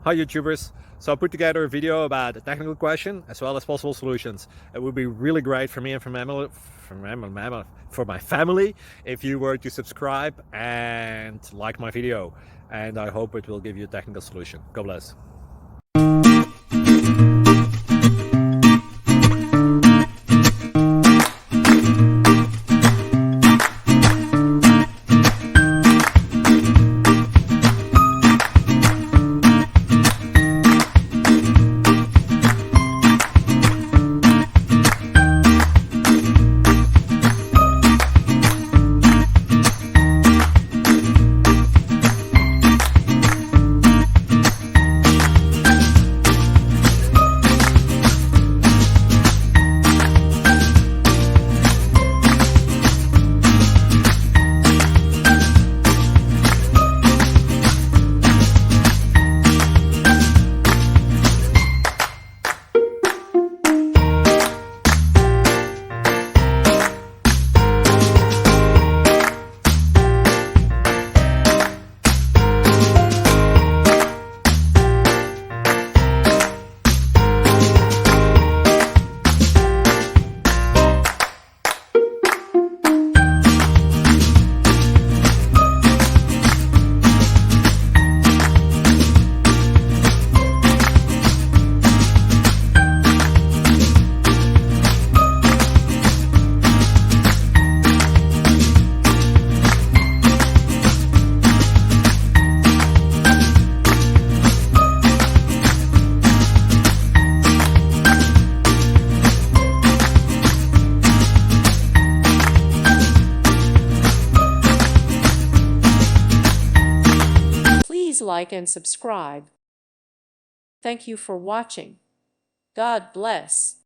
Hi YouTubers. So I put together a video about a technical question as well as possible solutions. It would be really great for me and for my family if you were to subscribe and like my video, and I hope it will give you a technical solution. God bless. Please like and subscribe. Thank you for watching. God bless.